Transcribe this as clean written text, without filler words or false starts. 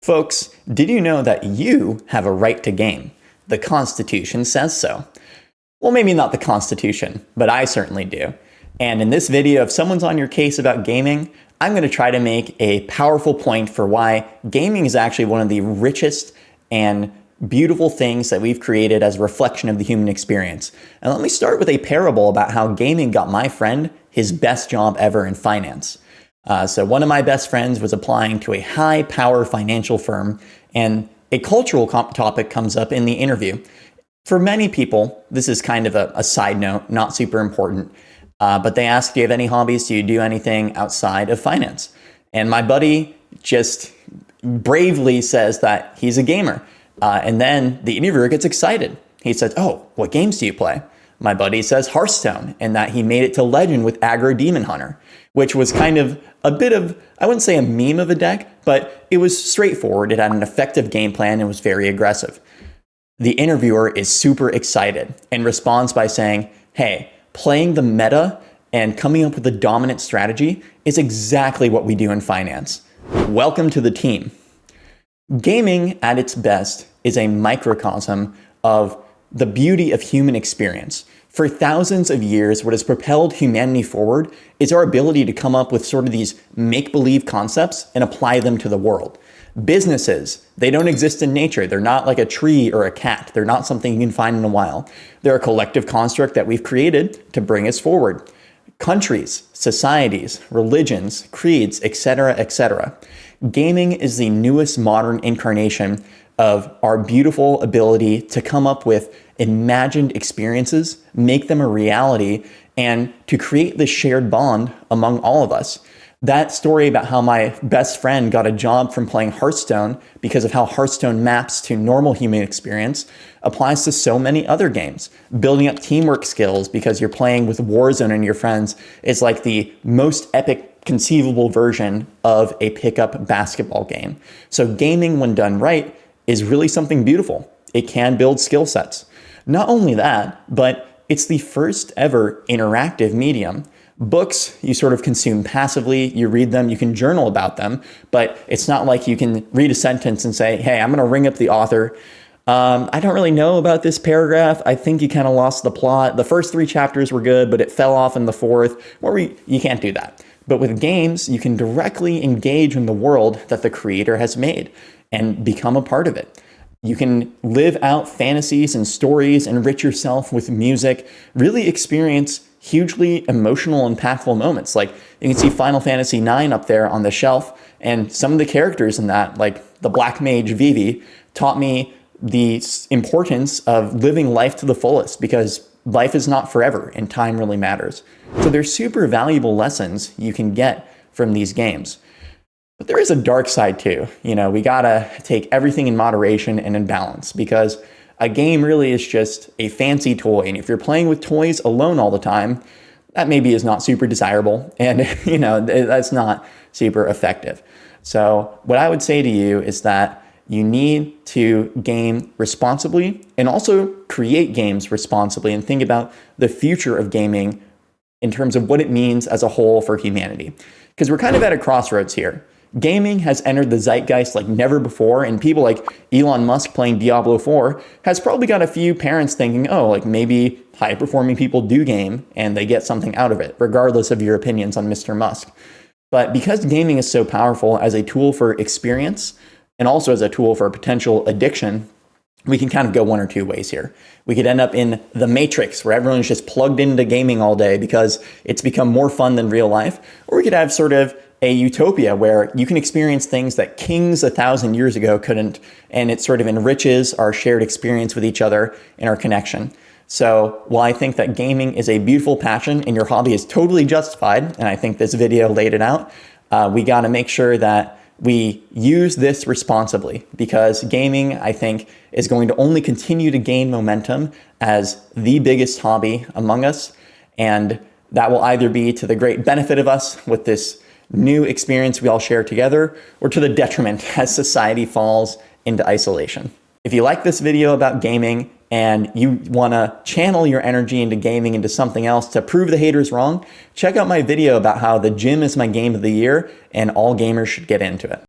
Folks, did you know that you have a right to game? The Constitution says so. Well, maybe not the Constitution, but I certainly do. And in this video, if someone's on your case about gaming, I'm going to try to make a powerful point for why gaming is actually one of the richest and beautiful things that we've created as a reflection of the human experience. And let me start with a parable about how gaming got my friend his best job ever in finance. So one of my best friends was applying to a high-power financial firm, and a cultural topic comes up in the interview. For many people, this is kind of a side note, not super important, but they ask, do you have any hobbies? Do you do anything outside of finance? And my buddy just bravely says that he's a gamer. And then the interviewer gets excited. He says, oh, what games do you play? My buddy says Hearthstone, and that he made it to legend with Aggro Demon Hunter, which was kind of a bit of, I wouldn't say a meme of a deck, but it was straightforward. It had an effective game plan and was very aggressive. The interviewer is super excited and responds by saying, hey, playing the meta and coming up with a dominant strategy is exactly what we do in finance. Welcome to the team. Gaming at its best is a microcosm of the beauty of human experience. For thousands of years, what has propelled humanity forward is our ability to come up with sort of these make-believe concepts and apply them to the world. Businesses, they don't exist in nature. They're not like a tree or a cat. They're not something you can find in a while. They're a collective construct that we've created to bring us forward. Countries, societies, religions, creeds, etc., etc. Gaming is the newest modern incarnation of our beautiful ability to come up with imagined experiences, make them a reality, and to create this shared bond among all of us. That story about how my best friend got a job from playing Hearthstone because of how Hearthstone maps to normal human experience applies to so many other games. Building up teamwork skills because you're playing with Warzone and your friends is like the most epic conceivable version of a pickup basketball game. So gaming, when done right, is really something beautiful. It can build skill sets. Not only that, but it's the first ever interactive medium. Books, you sort of consume passively, you read them, you can journal about them, but it's not like you can read a sentence and say, hey, I'm gonna ring up the author. I don't really know about this paragraph. I think you kind of lost the plot. The first 3 chapters were good, but it fell off in the 4th. You can't do that. But with games, you can directly engage in the world that the creator has made and become a part of it. You can live out fantasies and stories, enrich yourself with music, really experience hugely emotional, impactful moments. Like you can see Final Fantasy IX up there on the shelf, and some of the characters in that, like the Black Mage Vivi, taught me the importance of living life to the fullest because life is not forever and time really matters. So there's super valuable lessons you can get from these games. But there is a dark side too. We gotta take everything in moderation and in balance because a game really is just a fancy toy. And if you're playing with toys alone all the time, that maybe is not super desirable. And that's not super effective. So what I would say to you is that you need to game responsibly and also create games responsibly and think about the future of gaming in terms of what it means as a whole for humanity. Because we're kind of at a crossroads here. Gaming has entered the zeitgeist like never before, and people like Elon Musk playing Diablo 4 has probably got a few parents thinking, oh, like maybe high-performing people do game and they get something out of it, regardless of your opinions on Mr. Musk. But because gaming is so powerful as a tool for experience and also as a tool for potential addiction, we can kind of go one or two ways here. We could end up in the Matrix, where everyone's just plugged into gaming all day because it's become more fun than real life. Or we could have sort of a utopia where you can experience things that kings 1,000 years ago couldn't, and it sort of enriches our shared experience with each other and our connection. So while I think that gaming is a beautiful passion and your hobby is totally justified, and I think this video laid it out, we gotta make sure that we use this responsibly because gaming, I think, is going to only continue to gain momentum as the biggest hobby among us. And that will either be to the great benefit of us with this new experience we all share together, or to the detriment as society falls into isolation. If you like this video about gaming and you want to channel your energy into gaming into something else to prove the haters wrong, check out my video about how the gym is my game of the year and all gamers should get into it.